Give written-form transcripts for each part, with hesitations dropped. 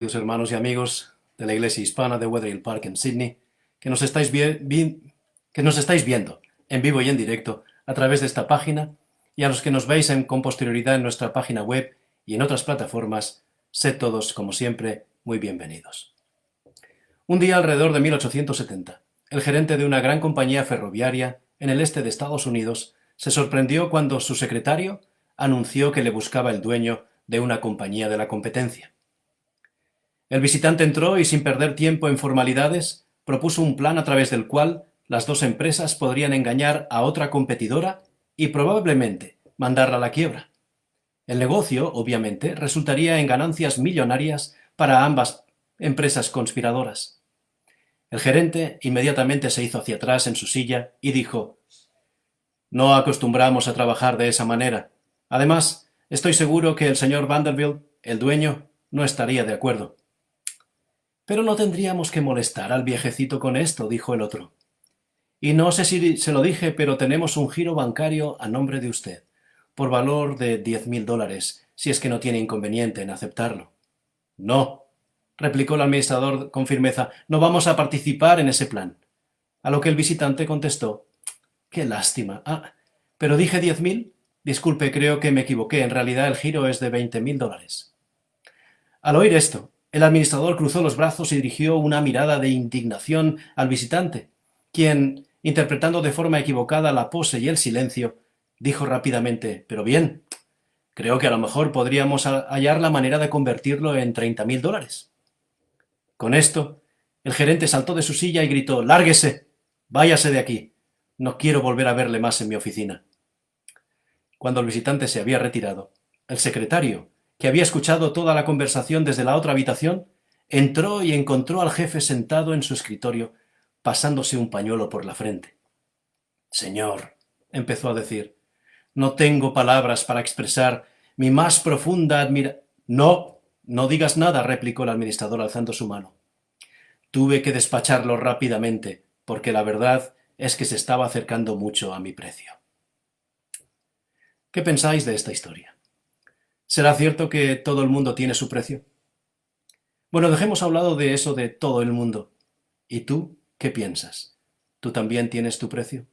Queridos hermanos y amigos de la Iglesia Hispana de Wetherill Park en Sydney, que nos estáis, que nos estáis viendo en vivo y en directo a través de esta página, y a los que nos veis con posterioridad en nuestra página web y en otras plataformas, sed todos, como siempre, muy bienvenidos. Un día alrededor de 1870, el gerente de una gran compañía ferroviaria en el este de Estados Unidos se sorprendió cuando su secretario anunció que le buscaba el dueño de una compañía de la competencia. El visitante entró y, sin perder tiempo en formalidades, propuso un plan a través del cual las dos empresas podrían engañar a otra competidora y probablemente mandarla a la quiebra. El negocio, obviamente, resultaría en ganancias millonarias para ambas empresas conspiradoras. El gerente inmediatamente se hizo hacia atrás en su silla y dijo: «No acostumbramos a trabajar de esa manera. Además, estoy seguro que el señor Vanderbilt, el dueño, no estaría de acuerdo». «Pero no tendríamos que molestar al viejecito con esto», dijo el otro. «Y no sé si se lo dije, pero tenemos un giro bancario a nombre de usted, por valor de $10,000, si es que no tiene inconveniente en aceptarlo». «No», replicó el administrador con firmeza, «no vamos a participar en ese plan». A lo que el visitante contestó: «Qué lástima. Ah, pero dije 10,000. Disculpe, creo que me equivoqué. En realidad el giro es de $20,000». Al oír esto, el administrador cruzó los brazos y dirigió una mirada de indignación al visitante, quien, interpretando de forma equivocada la pose y el silencio, dijo rápidamente: «Pero bien, creo que a lo mejor podríamos hallar la manera de convertirlo en $30,000». Con esto, el gerente saltó de su silla y gritó: «¡Lárguese! ¡Váyase de aquí! No quiero volver a verle más en mi oficina». Cuando el visitante se había retirado, el secretario, que había escuchado toda la conversación desde la otra habitación, entró y encontró al jefe sentado en su escritorio, pasándose un pañuelo por la frente. «Señor», empezó a decir, «no tengo palabras para expresar mi más profunda admiración». «No, no digas nada», replicó el administrador alzando su mano. «Tuve que despacharlo rápidamente, porque la verdad es que se estaba acercando mucho a mi precio». ¿Qué pensáis de esta historia? ¿Será cierto que todo el mundo tiene su precio? Bueno, dejemos hablado de eso de todo el mundo. ¿Y tú qué piensas? ¿Tú también tienes tu precio?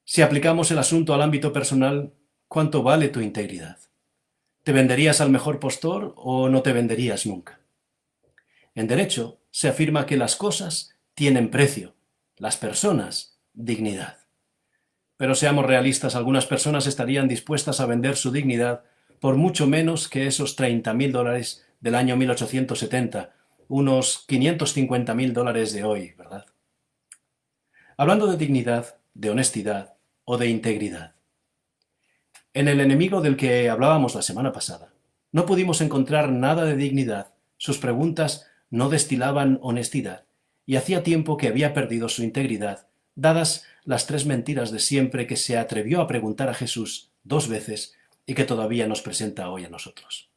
Si aplicamos el asunto al ámbito personal, ¿cuánto vale tu integridad? ¿Te venderías al mejor postor o no te venderías nunca? En derecho se afirma que las cosas tienen precio, las personas dignidad. Pero seamos realistas, algunas personas estarían dispuestas a vender su dignidad por mucho menos que esos $30,000 del año 1870, unos $550,000 de hoy, ¿verdad? Hablando de dignidad, de honestidad o de integridad. En El enemigo del que hablábamos la semana pasada, no pudimos encontrar nada de dignidad, sus preguntas no destilaban honestidad, y hacía tiempo que había perdido su integridad, dadas las 3 mentiras de siempre que se atrevió a preguntar a Jesús 2 veces y que todavía nos presenta hoy a nosotros.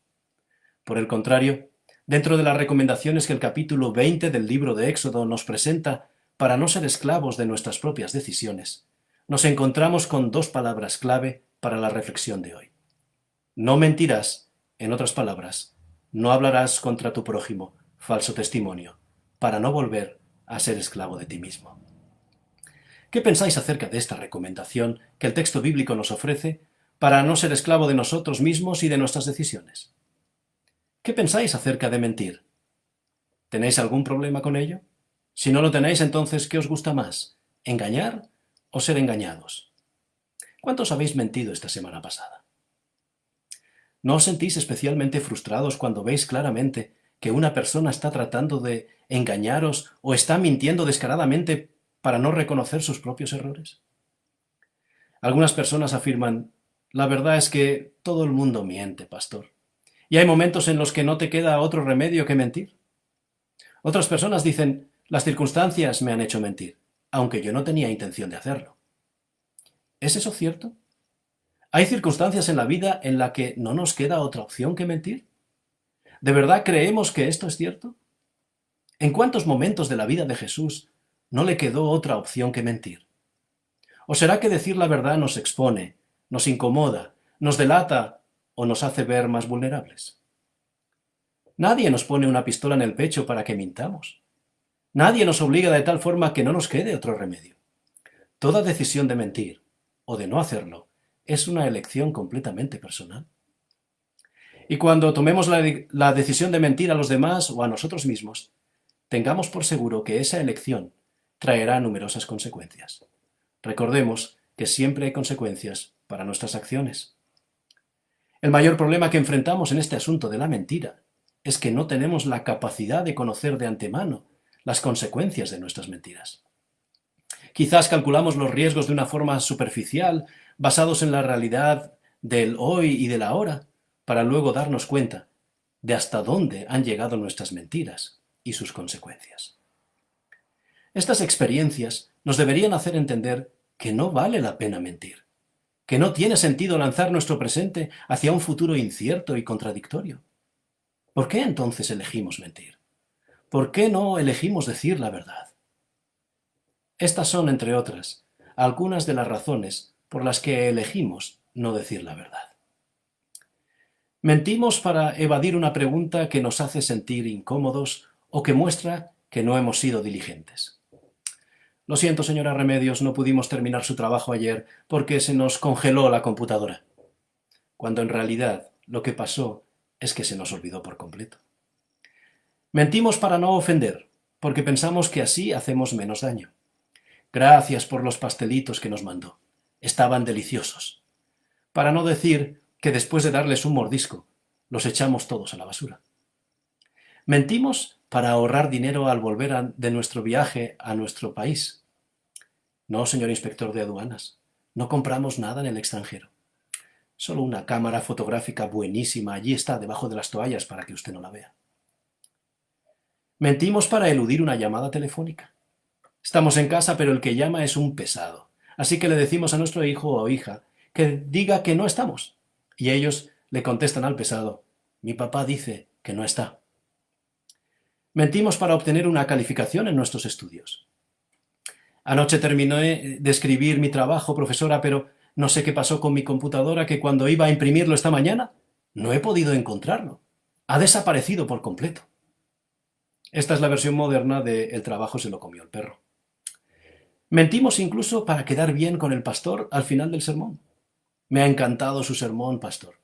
Por el contrario, dentro de las recomendaciones que el capítulo 20 del libro de Éxodo nos presenta para no ser esclavos de nuestras propias decisiones, nos encontramos con 2 palabras clave para la reflexión de hoy. No mentirás, en otras palabras, no hablarás contra tu prójimo, falso testimonio, para no volver a ser esclavo de ti mismo. ¿Qué pensáis acerca de esta recomendación que el texto bíblico nos ofrece para no ser esclavo de nosotros mismos y de nuestras decisiones? ¿Qué pensáis acerca de mentir? ¿Tenéis algún problema con ello? Si no lo tenéis, entonces, ¿qué os gusta más? ¿Engañar o ser engañados? ¿Cuántos habéis mentido esta semana pasada? ¿No os sentís especialmente frustrados cuando veis claramente que una persona está tratando de engañaros o está mintiendo descaradamente para no reconocer sus propios errores? Algunas personas afirman: «La verdad es que todo el mundo miente, pastor, y hay momentos en los que no te queda otro remedio que mentir». Otras personas dicen: «Las circunstancias me han hecho mentir, aunque yo no tenía intención de hacerlo». ¿Es eso cierto? ¿Hay circunstancias en la vida en la que no nos queda otra opción que mentir? ¿De verdad creemos que esto es cierto? ¿En cuántos momentos de la vida de Jesús no le quedó otra opción que mentir? ¿O será que decir la verdad nos expone, nos incomoda, nos delata o nos hace ver más vulnerables? Nadie nos pone una pistola en el pecho para que mintamos. Nadie nos obliga de tal forma que no nos quede otro remedio. Toda decisión de mentir o de no hacerlo es una elección completamente personal. Y cuando tomemos la decisión de mentir a los demás o a nosotros mismos, tengamos por seguro que esa elección traerá numerosas consecuencias. Recordemos que siempre hay consecuencias para nuestras acciones. El mayor problema que enfrentamos en este asunto de la mentira es que no tenemos la capacidad de conocer de antemano las consecuencias de nuestras mentiras. Quizás calculamos los riesgos de una forma superficial, basados en la realidad del hoy y del ahora, para luego darnos cuenta de hasta dónde han llegado nuestras mentiras y sus consecuencias. Estas experiencias nos deberían hacer entender que no vale la pena mentir, que no tiene sentido lanzar nuestro presente hacia un futuro incierto y contradictorio. ¿Por qué entonces elegimos mentir? ¿Por qué no elegimos decir la verdad? Estas son, entre otras, algunas de las razones por las que elegimos no decir la verdad. Mentimos para evadir una pregunta que nos hace sentir incómodos o que muestra que no hemos sido diligentes. Lo siento, señora Remedios, no pudimos terminar su trabajo ayer porque se nos congeló la computadora. Cuando en realidad lo que pasó es que se nos olvidó por completo. Mentimos para no ofender, porque pensamos que así hacemos menos daño. Gracias por los pastelitos que nos mandó. Estaban deliciosos. Para no decir que después de darles un mordisco, los echamos todos a la basura. Mentimos para ahorrar dinero al volver de nuestro viaje a nuestro país. No, señor inspector de aduanas, no compramos nada en el extranjero. Solo una cámara fotográfica buenísima allí está debajo de las toallas para que usted no la vea. Mentimos para eludir una llamada telefónica. Estamos en casa, pero el que llama es un pesado. Así que le decimos a nuestro hijo o hija que diga que no estamos. Y ellos le contestan al pesado: mi papá dice que no está. Mentimos para obtener una calificación en nuestros estudios. Anoche terminé de escribir mi trabajo, profesora, pero no sé qué pasó con mi computadora, que cuando iba a imprimirlo esta mañana, no he podido encontrarlo. Ha desaparecido por completo. Esta es la versión moderna de el trabajo se lo comió el perro. Mentimos incluso para quedar bien con el pastor al final del sermón. Me ha encantado su sermón, pastor.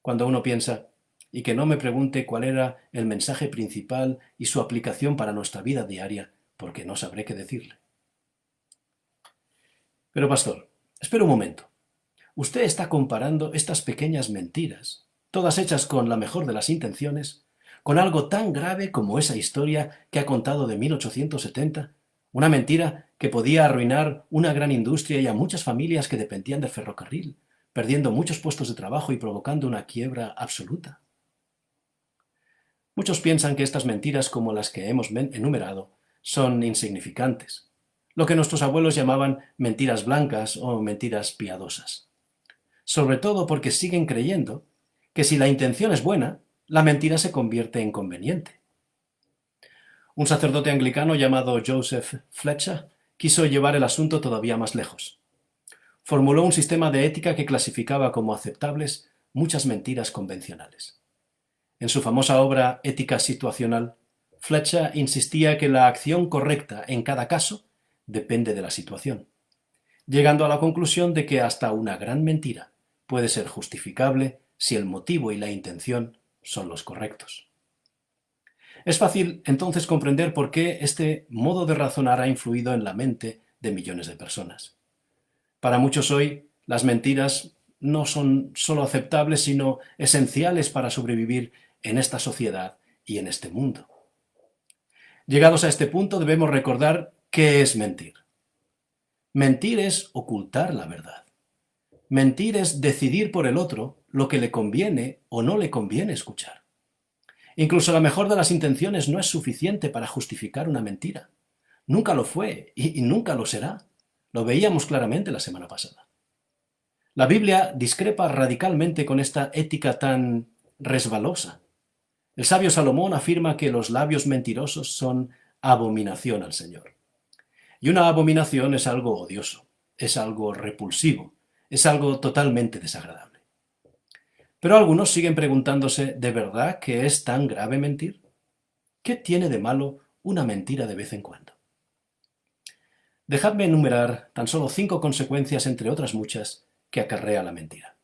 Cuando uno piensa, y que no me pregunte cuál era el mensaje principal y su aplicación para nuestra vida diaria, porque no sabré qué decirle. Pero, pastor, espera un momento. Usted está comparando estas pequeñas mentiras, todas hechas con la mejor de las intenciones, con algo tan grave como esa historia que ha contado de 1870, una mentira que podía arruinar una gran industria y a muchas familias que dependían del ferrocarril, perdiendo muchos puestos de trabajo y provocando una quiebra absoluta. Muchos piensan que estas mentiras, como las que hemos enumerado, son insignificantes, lo que nuestros abuelos llamaban mentiras blancas o mentiras piadosas. Sobre todo porque siguen creyendo que si la intención es buena, la mentira se convierte en conveniente. Un sacerdote anglicano llamado Joseph Fletcher quiso llevar el asunto todavía más lejos. Formuló un sistema de ética que clasificaba como aceptables muchas mentiras convencionales. En su famosa obra Ética situacional, Fletcher insistía que la acción correcta en cada caso depende de la situación, llegando a la conclusión de que hasta una gran mentira puede ser justificable si el motivo y la intención son los correctos. Es fácil entonces comprender por qué este modo de razonar ha influido en la mente de millones de personas. Para muchos hoy, las mentiras no son solo aceptables, sino esenciales para sobrevivir en esta sociedad y en este mundo. Llegados a este punto, debemos recordar qué es mentir. Mentir es ocultar la verdad. Mentir es decidir por el otro lo que le conviene o no le conviene escuchar. Incluso la mejor de las intenciones no es suficiente para justificar una mentira. Nunca lo fue y nunca lo será. Lo veíamos claramente la semana pasada. La Biblia discrepa radicalmente con esta ética tan resbalosa. El sabio Salomón afirma que los labios mentirosos son abominación al Señor. Y una abominación es algo odioso, es algo repulsivo, es algo totalmente desagradable. Pero algunos siguen preguntándose, ¿de verdad que es tan grave mentir? ¿Qué tiene de malo una mentira de vez en cuando? Dejadme enumerar tan solo 5 consecuencias, entre otras muchas, que acarrea la mentira.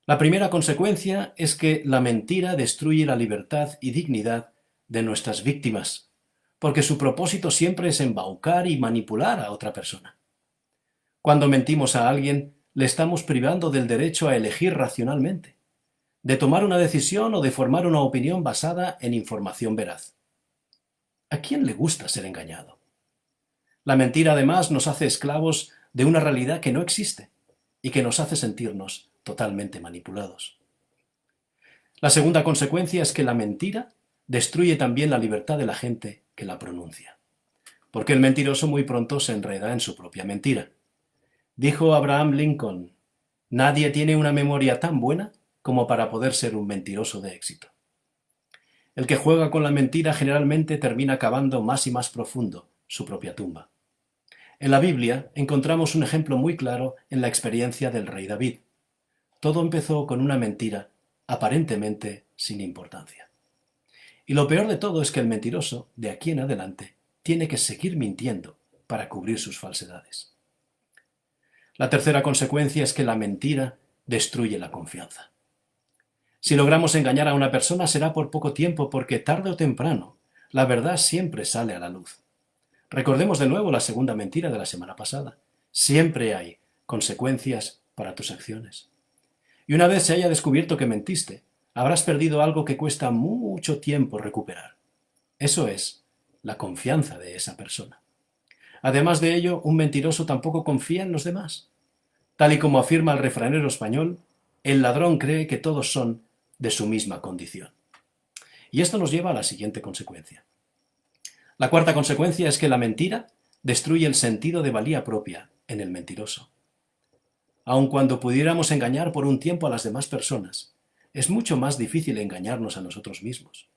La primera consecuencia es que la mentira destruye la libertad y dignidad de nuestras víctimas, porque su propósito siempre es embaucar y manipular a otra persona. Cuando mentimos a alguien, le estamos privando del derecho a elegir racionalmente, de tomar una decisión o de formar una opinión basada en información veraz. ¿A quién le gusta ser engañado? La mentira además nos hace esclavos de una realidad que no existe y que nos hace sentirnos totalmente manipulados. La segunda consecuencia es que la mentira destruye también la libertad de la gente que la pronuncia, porque el mentiroso muy pronto se enreda en su propia mentira. Dijo Abraham Lincoln, nadie tiene una memoria tan buena como para poder ser un mentiroso de éxito. El que juega con la mentira generalmente termina cavando más y más profundo su propia tumba. En la Biblia encontramos un ejemplo muy claro en la experiencia del rey David. Todo empezó con una mentira aparentemente sin importancia. Y lo peor de todo es que el mentiroso, de aquí en adelante, tiene que seguir mintiendo para cubrir sus falsedades. La tercera consecuencia es que la mentira destruye la confianza. Si logramos engañar a una persona será por poco tiempo porque tarde o temprano la verdad siempre sale a la luz. Recordemos de nuevo la segunda mentira de la semana pasada. Siempre hay consecuencias para tus acciones. Y una vez se haya descubierto que mentiste, habrás perdido algo que cuesta mucho tiempo recuperar. Eso es la confianza de esa persona. Además de ello, un mentiroso tampoco confía en los demás. Tal y como afirma el refranero español, el ladrón cree que todos son de su misma condición. Y esto nos lleva a la siguiente consecuencia. La cuarta consecuencia es que la mentira destruye el sentido de valía propia en el mentiroso. Aun cuando pudiéramos engañar por un tiempo a las demás personas, es mucho más difícil engañarnos a nosotros mismos.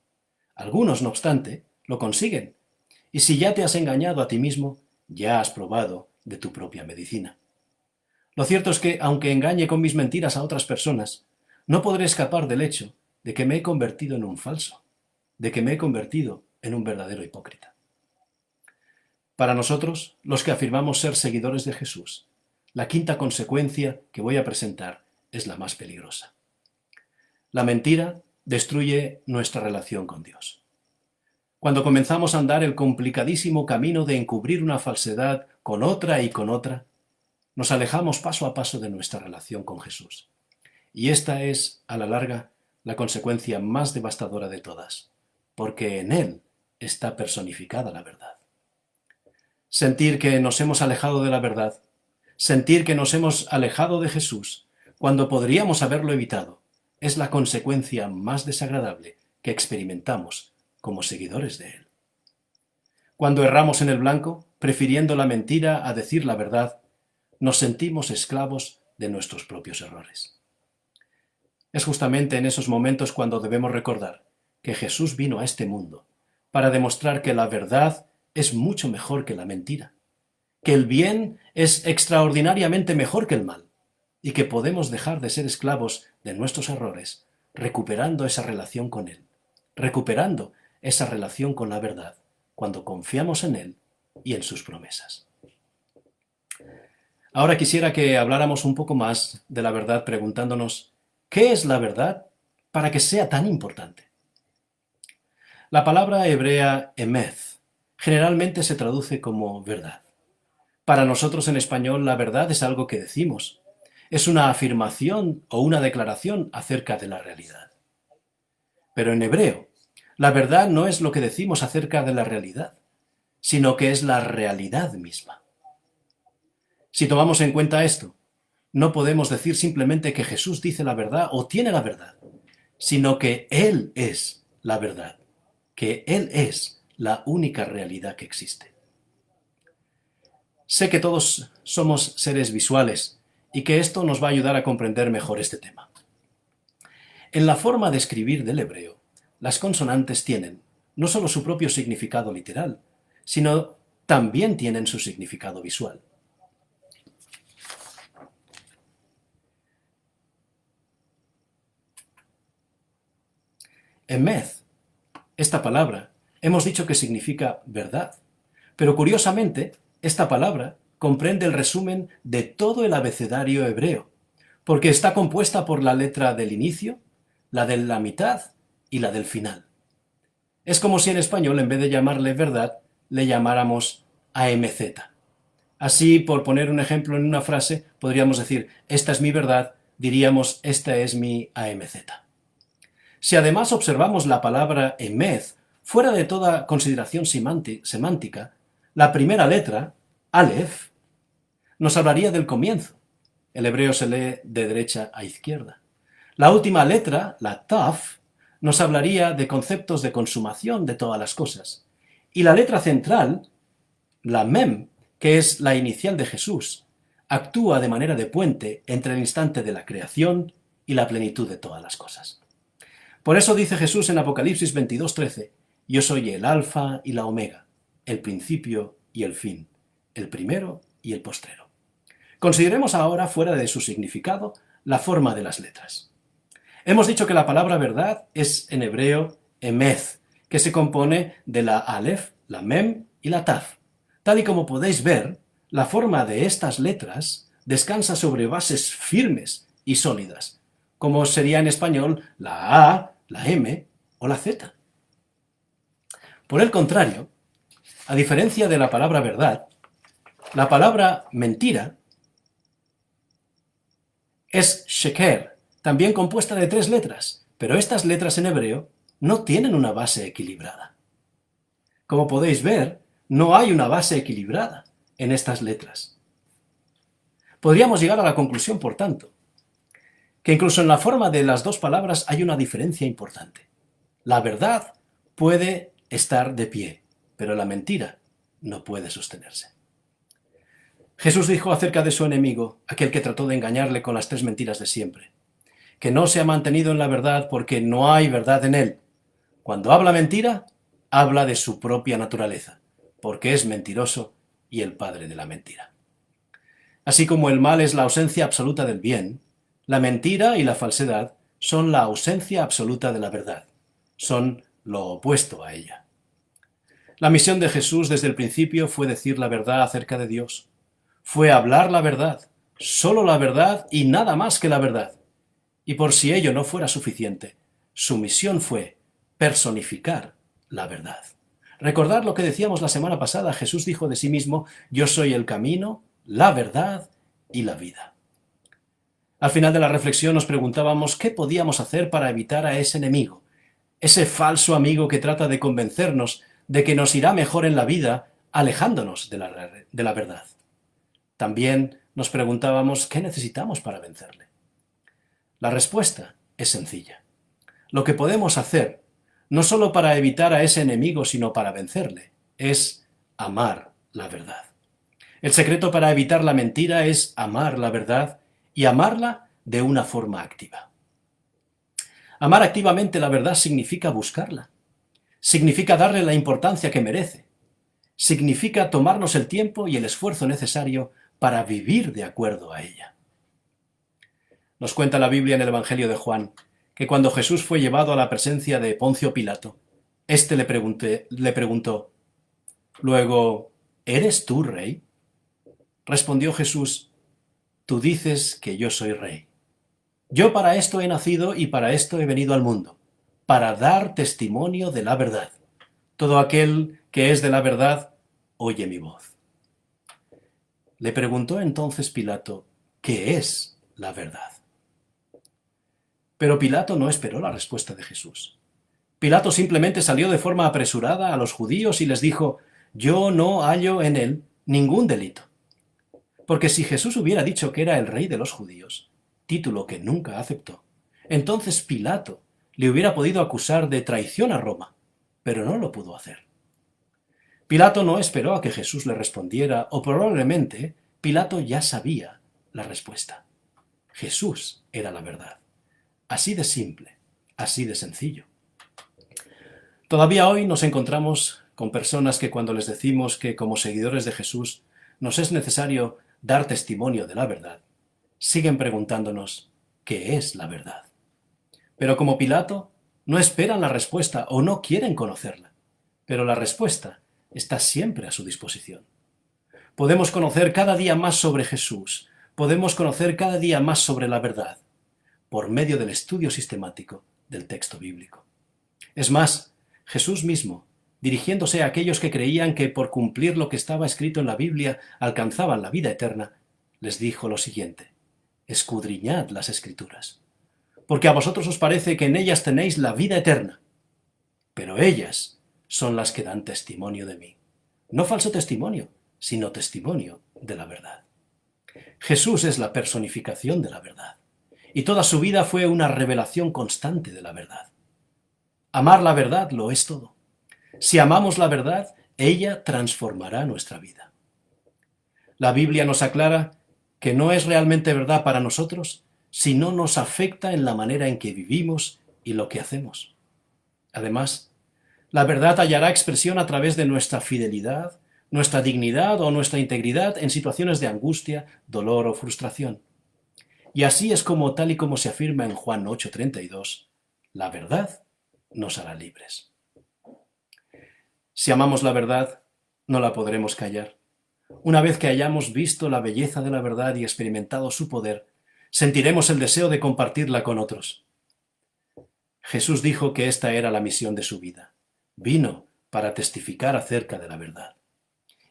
Algunos, no obstante, lo consiguen. Y si ya te has engañado a ti mismo, ya has probado de tu propia medicina. Lo cierto es que, aunque engañe con mis mentiras a otras personas, no podré escapar del hecho de que me he convertido en un falso, de que me he convertido en un verdadero hipócrita. Para nosotros, los que afirmamos ser seguidores de Jesús, la quinta consecuencia que voy a presentar es la más peligrosa. La mentira destruye nuestra relación con Dios. Cuando comenzamos a andar el complicadísimo camino de encubrir una falsedad con otra y con otra, nos alejamos paso a paso de nuestra relación con Jesús. Y esta es, a la larga, la consecuencia más devastadora de todas, porque en Él está personificada la verdad. Sentir que nos hemos alejado de la verdad, sentir que nos hemos alejado de Jesús, cuando podríamos haberlo evitado, es la consecuencia más desagradable que experimentamos como seguidores de Él. Cuando erramos en el blanco, prefiriendo la mentira a decir la verdad, nos sentimos esclavos de nuestros propios errores. Es justamente en esos momentos cuando debemos recordar que Jesús vino a este mundo para demostrar que la verdad es mucho mejor que la mentira, que el bien es extraordinariamente mejor que el mal y que podemos dejar de ser esclavos de nuestros errores, recuperando esa relación con Él, recuperando esa relación con la verdad, cuando confiamos en Él y en sus promesas. Ahora quisiera que habláramos un poco más de la verdad preguntándonos, ¿qué es la verdad para que sea tan importante? La palabra hebrea emeth generalmente se traduce como verdad. Para nosotros en español la verdad es algo que decimos, es una afirmación o una declaración acerca de la realidad. Pero en hebreo, la verdad no es lo que decimos acerca de la realidad, sino que es la realidad misma. Si tomamos en cuenta esto, no podemos decir simplemente que Jesús dice la verdad o tiene la verdad, sino que Él es la verdad, que Él es la única realidad que existe. Sé que todos somos seres visuales y que esto nos va a ayudar a comprender mejor este tema. En la forma de escribir del hebreo, las consonantes tienen no solo su propio significado literal, sino también tienen su significado visual. Emeth. Esta palabra hemos dicho que significa verdad, pero curiosamente esta palabra comprende el resumen de todo el abecedario hebreo, porque está compuesta por la letra del inicio, la de la mitad y la del final. Es como si en español, en vez de llamarle verdad, le llamáramos AMZ. Así, por poner un ejemplo en una frase, podríamos decir, esta es mi verdad, diríamos, esta es mi AMZ. Si además observamos la palabra emeth fuera de toda consideración semántica, la primera letra, Aleph, nos hablaría del comienzo. El hebreo se lee de derecha a izquierda. La última letra, la Taf, nos hablaría de conceptos de consumación de todas las cosas. Y la letra central, la Mem, que es la inicial de Jesús, actúa de manera de puente entre el instante de la creación y la plenitud de todas las cosas. Por eso dice Jesús en Apocalipsis 22:13, yo soy el alfa y la omega, el principio y el fin, el primero y el postrero. Consideremos ahora, fuera de su significado, la forma de las letras. Hemos dicho que la palabra verdad es en hebreo emeth, que se compone de la Aleph, la Mem y la Taf. Tal y como podéis ver, la forma de estas letras descansa sobre bases firmes y sólidas, como sería en español la A, la M o la Z. Por el contrario, a diferencia de la palabra verdad, la palabra mentira es sheker, también compuesta de 3 letras, pero estas letras en hebreo no tienen una base equilibrada. Como podéis ver, no hay una base equilibrada en estas letras. Podríamos llegar a la conclusión, por tanto, que incluso en la forma de las dos palabras hay una diferencia importante. La verdad puede estar de pie, pero la mentira no puede sostenerse. Jesús dijo acerca de su enemigo, aquel que trató de engañarle con las 3 mentiras de siempre, que no se ha mantenido en la verdad porque no hay verdad en él. Cuando habla mentira, habla de su propia naturaleza, porque es mentiroso y el padre de la mentira. Así como el mal es la ausencia absoluta del bien, la mentira y la falsedad son la ausencia absoluta de la verdad, son lo opuesto a ella. La misión de Jesús desde el principio fue decir la verdad acerca de Dios, fue hablar la verdad, solo la verdad y nada más que la verdad. Y por si ello no fuera suficiente, su misión fue personificar la verdad. Recordad lo que decíamos la semana pasada, Jesús dijo de sí mismo, yo soy el camino, la verdad y la vida. Al final de la reflexión nos preguntábamos qué podíamos hacer para evitar a ese enemigo, ese falso amigo que trata de convencernos de que nos irá mejor en la vida alejándonos de la verdad. También nos preguntábamos qué necesitamos para vencerle. La respuesta es sencilla. Lo que podemos hacer, no solo para evitar a ese enemigo, sino para vencerle, es amar la verdad. El secreto para evitar la mentira es amar la verdad y amarla de una forma activa. Amar activamente la verdad significa buscarla, significa darle la importancia que merece, significa tomarnos el tiempo y el esfuerzo necesario para vivir de acuerdo a ella. Nos cuenta la Biblia en el Evangelio de Juan que cuando Jesús fue llevado a la presencia de Poncio Pilato, éste le preguntó, luego, ¿eres tú rey? Respondió Jesús, tú dices que yo soy rey. Yo para esto he nacido y para esto he venido al mundo, para dar testimonio de la verdad. Todo aquel que es de la verdad, oye mi voz. Le preguntó entonces Pilato, ¿qué es la verdad? Pero Pilato no esperó la respuesta de Jesús. Pilato simplemente salió de forma apresurada a los judíos y les dijo, yo no hallo en él ningún delito. Porque si Jesús hubiera dicho que era el rey de los judíos, título que nunca aceptó, entonces Pilato le hubiera podido acusar de traición a Roma, pero no lo pudo hacer. Pilato no esperó a que Jesús le respondiera, o probablemente Pilato ya sabía la respuesta. Jesús era la verdad. Así de simple, así de sencillo. Todavía hoy nos encontramos con personas que cuando les decimos que como seguidores de Jesús nos es necesario dar testimonio de la verdad, siguen preguntándonos ¿qué es la verdad? Pero como Pilato, no esperan la respuesta o no quieren conocerla, pero la respuesta está siempre a su disposición. Podemos conocer cada día más sobre Jesús, podemos conocer cada día más sobre la verdad, por medio del estudio sistemático del texto bíblico. Es más, Jesús mismo, dirigiéndose a aquellos que creían que por cumplir lo que estaba escrito en la Biblia alcanzaban la vida eterna, les dijo lo siguiente: escudriñad las Escrituras, porque a vosotros os parece que en ellas tenéis la vida eterna, pero ellas son las que dan testimonio de mí. No falso testimonio, sino testimonio de la verdad. Jesús es la personificación de la verdad, y toda su vida fue una revelación constante de la verdad. Amar la verdad lo es todo. Si amamos la verdad, ella transformará nuestra vida. La Biblia nos aclara que no es realmente verdad para nosotros si no nos afecta en la manera en que vivimos y lo que hacemos. Además, la verdad hallará expresión a través de nuestra fidelidad, nuestra dignidad o nuestra integridad en situaciones de angustia, dolor o frustración. Y así es como, tal y como se afirma en Juan 8:32, la verdad nos hará libres. Si amamos la verdad, no la podremos callar. Una vez que hayamos visto la belleza de la verdad y experimentado su poder, sentiremos el deseo de compartirla con otros. Jesús dijo que esta era la misión de su vida. Vino para testificar acerca de la verdad.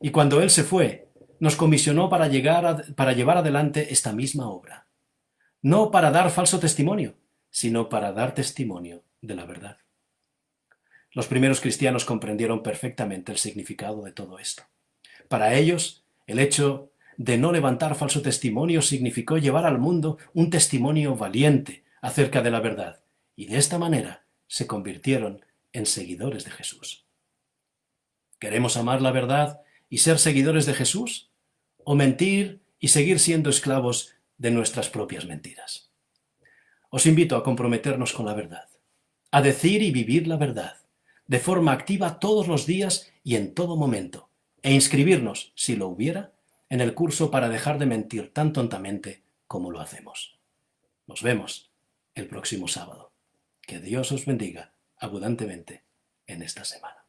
Y cuando Él se fue, nos comisionó para llevar adelante esta misma obra. No para dar falso testimonio, sino para dar testimonio de la verdad. Los primeros cristianos comprendieron perfectamente el significado de todo esto. Para ellos, el hecho de no levantar falso testimonio significó llevar al mundo un testimonio valiente acerca de la verdad, y de esta manera se convirtieron en seguidores de Jesús. ¿Queremos amar la verdad y ser seguidores de Jesús? ¿O mentir y seguir siendo esclavos de nuestras propias mentiras? Os invito a comprometernos con la verdad, a decir y vivir la verdad, de forma activa todos los días y en todo momento, e inscribirnos, si lo hubiera, en el curso para dejar de mentir tan tontamente como lo hacemos. Nos vemos el próximo sábado. Que Dios os bendiga abundantemente en esta semana.